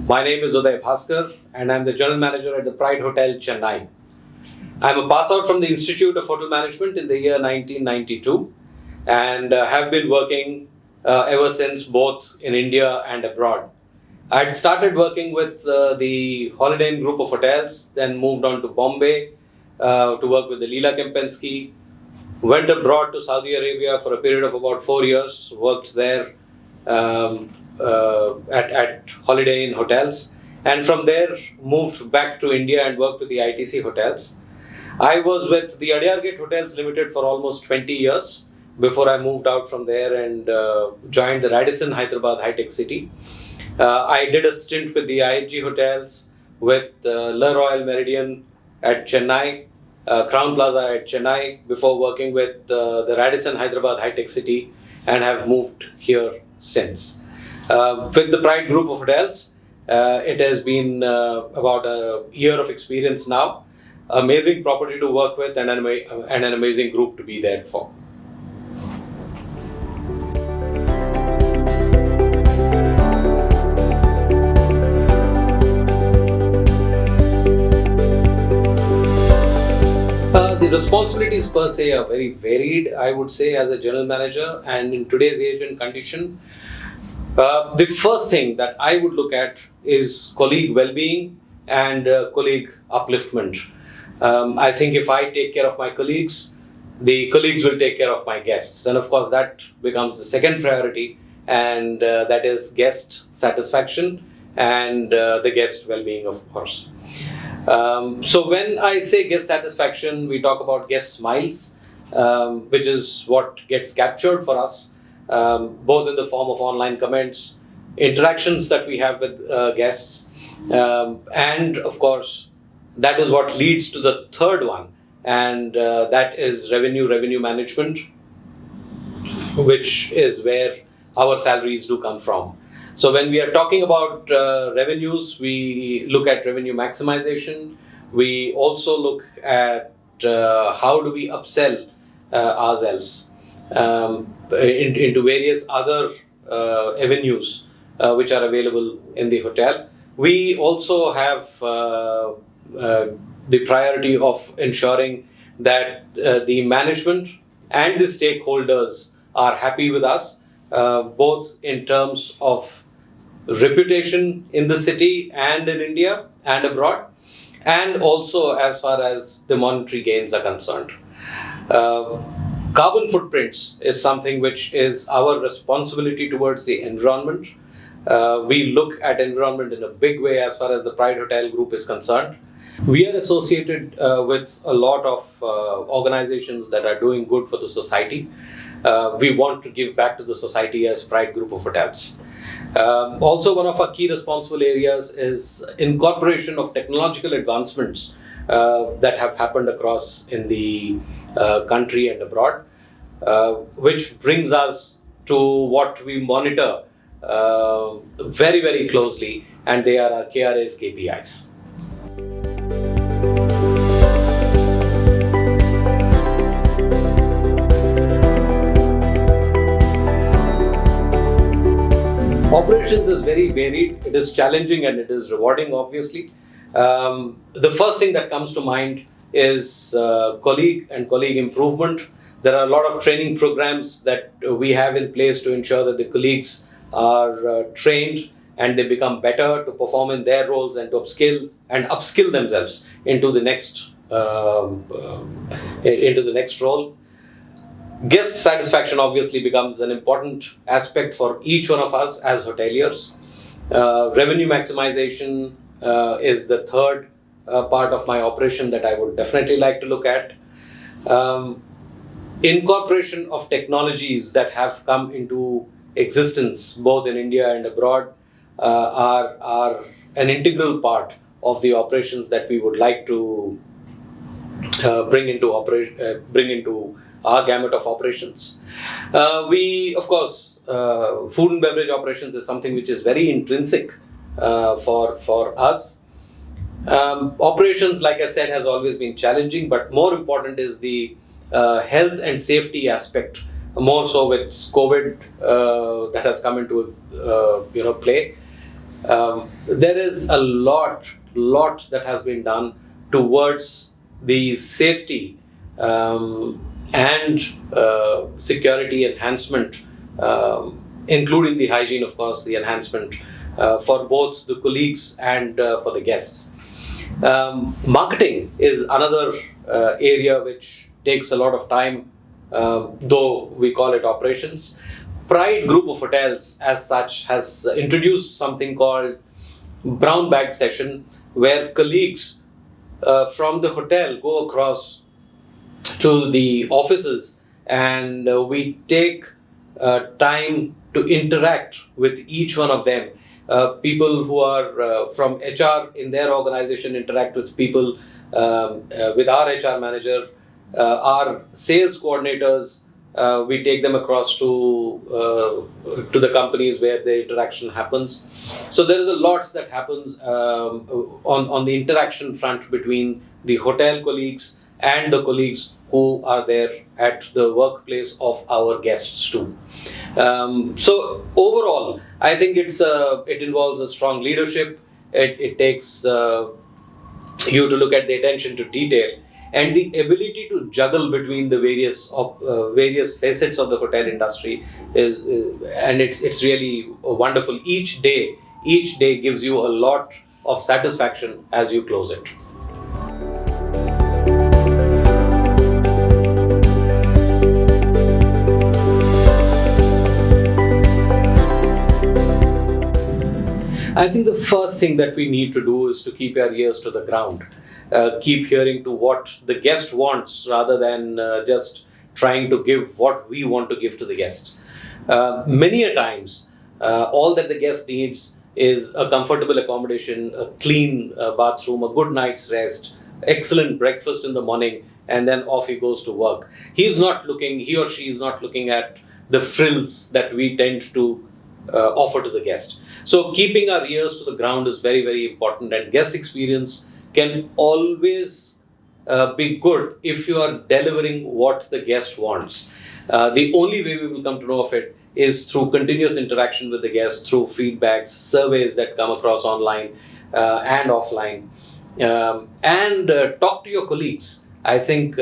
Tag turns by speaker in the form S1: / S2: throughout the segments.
S1: My name is Uday Bhaskar and I'm the General Manager at the Pride Hotel, Chennai. I'm a pass out from the Institute of Hotel Management in the year 1992 and have been working ever since, both in India and abroad. I had started working with the Holiday Inn group of hotels, then moved on to Bombay to work with the Leela Kempinski, went abroad to Saudi Arabia for a period of about 4 years, worked there at Holiday Inn hotels, and from there moved back to India and worked with the ITC hotels. I was with the Adyar Gate Hotels Limited for almost 20 years before I moved out from there and joined the Radisson Hyderabad High Tech City. I did a stint with the IHG hotels, with Le Royal Meridian at Chennai, Crown Plaza at Chennai, before working with the Radisson Hyderabad High Tech City, and have moved here since. With the Pride group of hotels, it has been about a year of experience now. Amazing property to work with and an amazing group to be there for. The responsibilities per se are very varied, I would say, as a general manager, and in today's age and condition, the first thing that I would look at is colleague well-being and colleague upliftment. I think if I take care of my colleagues, the colleagues will take care of my guests, and of course that becomes the second priority, and that is guest satisfaction and the guest well-being, of course. So when I say guest satisfaction, we talk about guest smiles, which is what gets captured for us, both in the form of online comments, interactions that we have with guests, and of course that is what leads to the third one, and that is revenue management, which is where our salaries do come from. So when we are talking about revenues, we look at revenue maximization. We also look at how do we upsell ourselves into various other avenues which are available in the hotel. We also have the priority of ensuring that the management and the stakeholders are happy with us, both in terms of reputation in the city and in India and abroad, and also as far as the monetary gains are concerned. Carbon footprints is something which is our responsibility towards the environment. We look at environment in a big way as far as the Pride Hotel Group is concerned. We are associated with a lot of organizations that are doing good for the society. We want to give back to the society as Pride Group of Hotels. Also, one of our key responsible areas is incorporation of technological advancements that have happened across in the country and abroad, which brings us to what we monitor very, very closely, and they are our KRA's KPIs. Operations is very varied, it is challenging and it is rewarding, obviously. The first thing that comes to mind is colleague and colleague improvement. There are a lot of training programs that we have in place to ensure that the colleagues are trained and they become better to perform in their roles and to upskill themselves into the next role. Guest satisfaction obviously becomes an important aspect for each one of us as hoteliers. Revenue maximization is the third part of my operation that I would definitely like to look at. Incorporation of technologies that have come into existence both in India and abroad are an integral part of the operations that we would like to bring into our gamut of operations. We, of course, food and beverage operations is something which is very intrinsic for us. Operations, like I said, has always been challenging, but more important is the health and safety aspect, more so with COVID that has come into play. There is a lot that has been done towards the safety and security enhancement, including the hygiene, of course, the enhancement for both the colleagues and for the guests. Marketing is another area which takes a lot of time, though we call it operations. Pride Group of Hotels, as such, has introduced something called brown bag session, where colleagues from the hotel go across to the offices, and we take time to interact with each one of them. People who are from HR in their organization interact with people, with our HR manager, our sales coordinators. We take them across to the companies where the interaction happens. So there is a lot that happens on the interaction front between the hotel colleagues and the colleagues who are there at the workplace of our guests too. So overall, I think it involves a strong leadership. It takes you to look at the attention to detail and the ability to juggle between the various facets of the hotel industry and it's really wonderful. Each day gives you a lot of satisfaction as you close it. I think the first thing that we need to do is to keep our ears to the ground, keep hearing to what the guest wants rather than just trying to give what we want to give to the guest. Many a times, all that the guest needs is a comfortable accommodation, a clean bathroom, a good night's rest, excellent breakfast in the morning, and then off he goes to work. He or she is not looking at the frills that we tend to offer to the guest. So keeping our ears to the ground is very, very important, and guest experience can always be good if you are delivering what the guest wants. The only way we will come to know of it is through continuous interaction with the guest, through feedbacks, surveys that come across online and offline, and talk to your colleagues. I think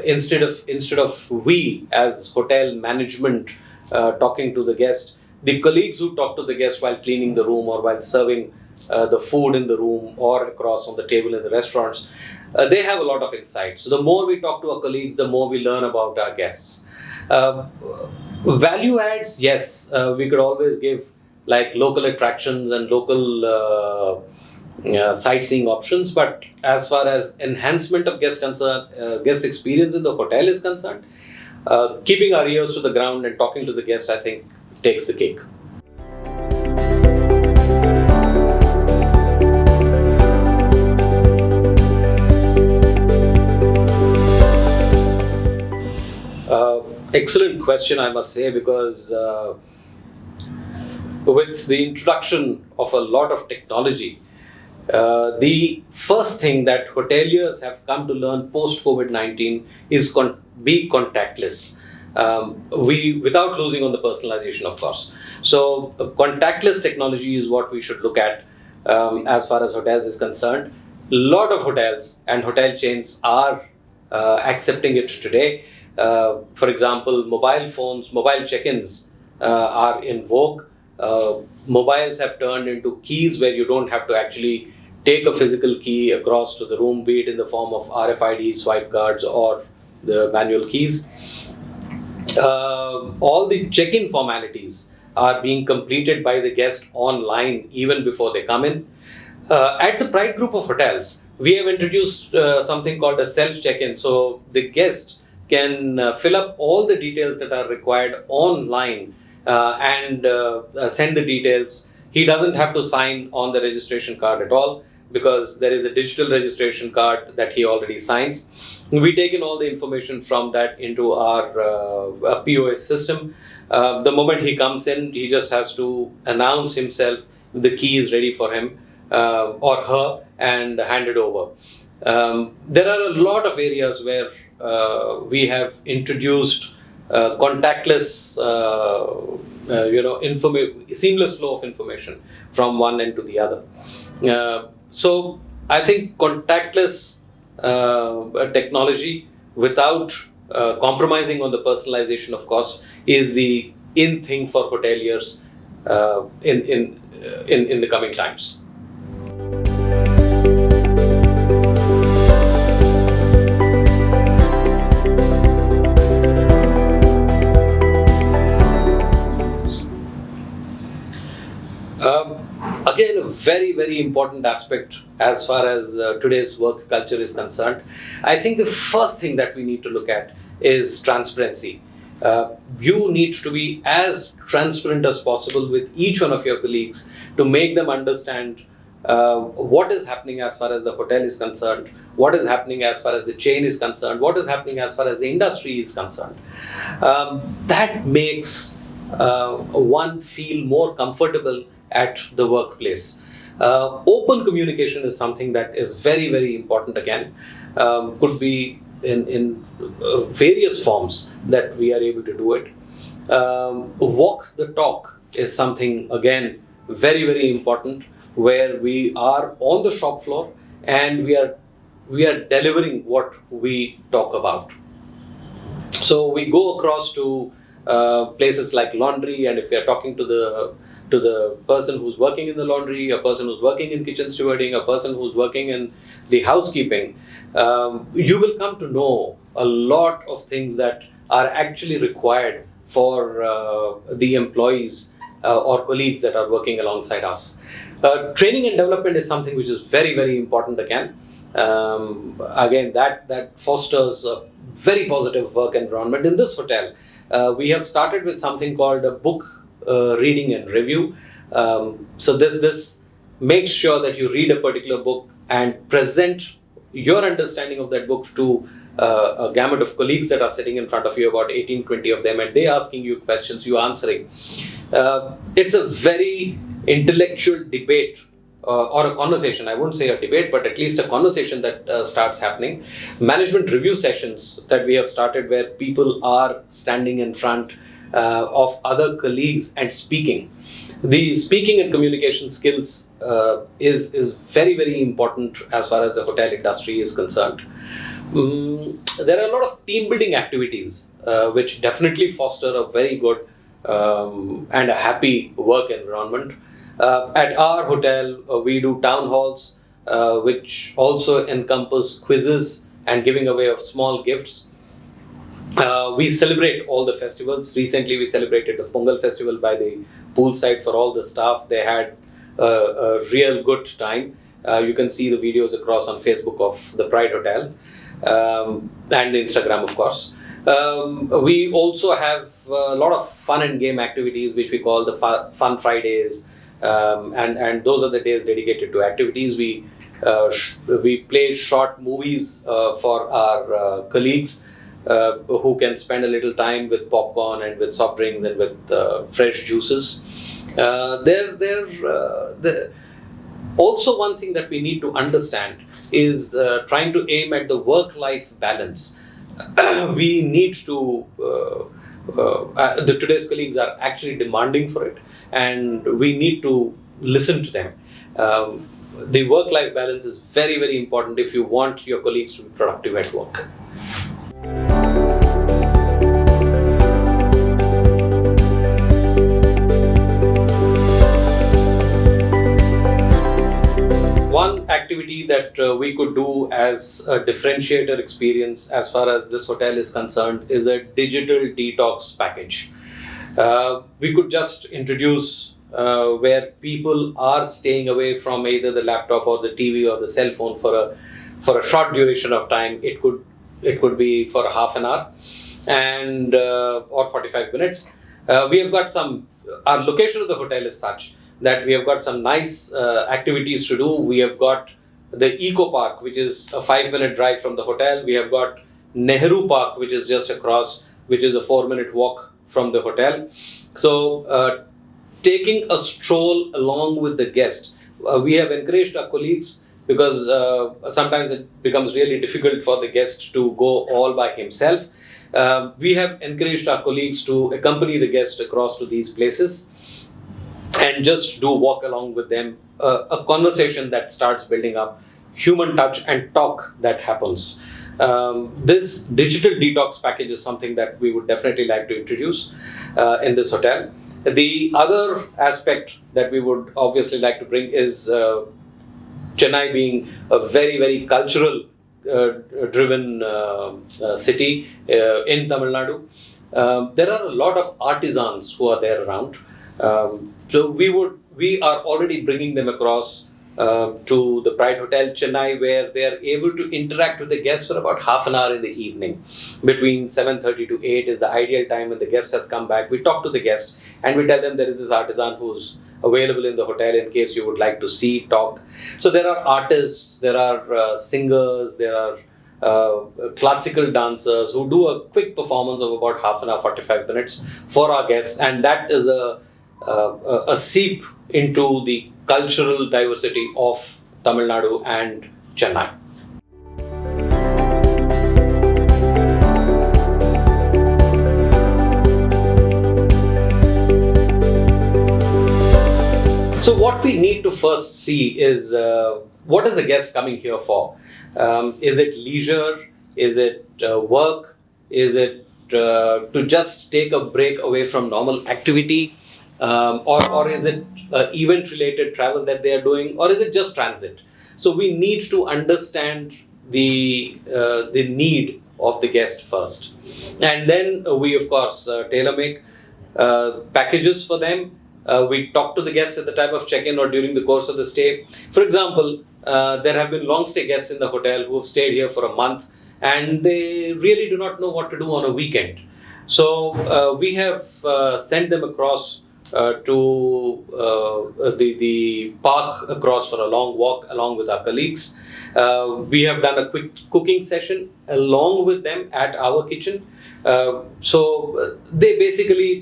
S1: instead of we as hotel management talking to the guest, the colleagues who talk to the guest while cleaning the room or while serving the food in the room or across on the table in the restaurants, they have a lot of insight. So the more we talk to our colleagues, the more we learn about our guests. Value adds, yes, we could always give like local attractions and local sightseeing options, but as far as enhancement of guest experience in the hotel is concerned, keeping our ears to the ground and talking to the guest, I think, takes the cake. Excellent question, I must say, because with the introduction of a lot of technology, the first thing that hoteliers have come to learn post COVID-19 is be contactless. Without losing on the personalization, of course. So contactless technology is what we should look at as far as hotels is concerned. A lot of hotels and hotel chains are accepting it today. For example, mobile check-ins are in vogue. Mobiles have turned into keys where you don't have to actually take a physical key across to the room, be it in the form of RFID swipe cards or the manual keys. All the check-in formalities are being completed by the guest online even before they come in. At the Pride Group of Hotels, we have introduced something called a self-check-in. So the guest can fill up all the details that are required online and send the details. He doesn't have to sign on the registration card at all because there is a digital registration card that he already signs. We take in all the information from that into our POS system. The moment he comes in, he just has to announce himself, the key is ready for him or her, and hand it over. There are a lot of areas where we have introduced contactless, seamless flow of information from one end to the other. So I think contactless technology without compromising on the personalization, of course, is the in thing for hoteliers in the coming times. Again, a very, very important aspect as far as today's work culture is concerned. I think the first thing that we need to look at is transparency. You need to be as transparent as possible with each one of your colleagues to make them understand what is happening as far as the hotel is concerned, what is happening as far as the chain is concerned, what is happening as far as the industry is concerned. That makes one feel more comfortable at the workplace. Open communication is something that is very, very important again. Could be in various forms that we are able to do it. Walk the talk is something again very, very important, where we are on the shop floor and we are delivering what we talk about. So we go across to places like laundry, and if we are talking to the person who's working in the laundry, a person who's working in kitchen stewarding, a person who's working in the housekeeping, you will come to know a lot of things that are actually required for the employees or colleagues that are working alongside us. Training and development is something which is very, very important again. Again, that fosters a very positive work environment. In this hotel, we have started with something called a book reading and review. So this makes sure that you read a particular book and present your understanding of that book to a gamut of colleagues that are sitting in front of you, about 18-20 of them, and they asking you questions, you answering. It's a very intellectual debate or a conversation. I wouldn't say a debate, but at least a conversation that starts happening. Management review sessions that we have started, where people are standing in front of other colleagues and speaking. The speaking and communication skills is very, very important as far as the hotel industry is concerned. There are a lot of team building activities which definitely foster a very good and a happy work environment. At our hotel, we do town halls, which also encompass quizzes and giving away of small gifts. We celebrate all the festivals. Recently, we celebrated the Pongal festival by the poolside for all the staff. They had a real good time. You can see the videos across on Facebook of the Pride Hotel and Instagram, of course. We also have a lot of fun and game activities, which we call the Fun Fridays. And those are the days dedicated to activities. We play short movies for our colleagues who can spend a little time with popcorn and with soft drinks and with fresh juices. Also, one thing that we need to understand is trying to aim at the work-life balance. We need to today's colleagues are actually demanding for it, and we need to listen to them. The work-life balance is very, very important if you want your colleagues to be productive at work. One activity that we could do as a differentiator experience as far as this hotel is concerned is a digital detox package. We could just introduce where people are staying away from either the laptop or the TV or the cell phone for a short duration of time. It could be for a half an hour and or 45 minutes. We have got our location of the hotel is such that we have got some nice activities to do. We have got the Eco Park, which is a 5-minute drive from the hotel. We have got Nehru Park, which is just across, which is a 4-minute walk from the hotel. So taking a stroll along with the guest, we have encouraged our colleagues because sometimes it becomes really difficult for the guest to go all by himself. We have encouraged our colleagues to accompany the guest across to these places and just do walk along with them, a conversation that starts building up, human touch and talk that happens. This digital detox package is something that we would definitely like to introduce in this hotel. The other aspect that we would obviously like to bring is Chennai being a very, very cultural driven city in Tamil Nadu. There are a lot of artisans who are there around. So we are already bringing them across to the Pride Hotel Chennai, where they are able to interact with the guests for about half an hour in the evening. Between 7:30 to 8 is the ideal time when the guest has come back. We talk to the guest and we tell them there is this artisan who's available in the hotel in case you would like to see, talk. So there are artists, there are singers, there are classical dancers who do a quick performance of about half an hour, 45 minutes for our guests, and that is a seep into the cultural diversity of Tamil Nadu and Chennai. So what we need to first see is what is the guest coming here for? Is it leisure? Is it work? Is it to just take a break away from normal activity? Or is it event-related travel that they are doing? Or is it just transit? So we need to understand the need of the guest first. And then we, of course, tailor-make packages for them. We talk to the guests at the time of check-in or during the course of the stay. For example, there have been long-stay guests in the hotel who have stayed here for a month and they really do not know what to do on a weekend. So we have sent them across to the park across for a long walk along with our colleagues. We have done a quick cooking session along with them at our kitchen. So they basically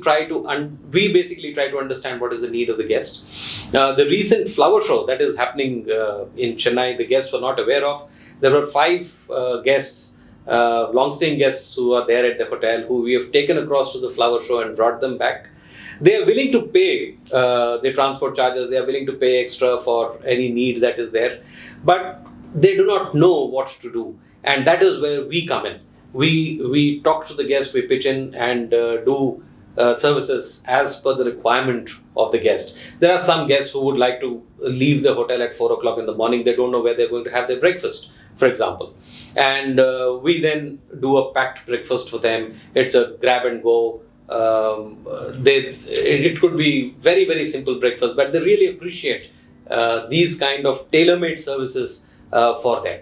S1: we basically try to understand what is the need of the guest. The recent flower show that is happening in Chennai, the guests were not aware of. There were 5 guests, long-staying guests who are there at the hotel who we have taken across to the flower show and brought them back. They are willing to pay their transport charges. They are willing to pay extra for any need that is there, but they do not know what to do, and that is where we come in. We talk to the guest, we pitch in and do services as per the requirement of the guest. There are some guests who would like to leave the hotel at 4 o'clock in the morning. They don't know where they're going to have their breakfast, for example. And we then do a packed breakfast for them. It's a grab and go. It could be very, very simple breakfast, but they really appreciate these kind of tailor-made services for them.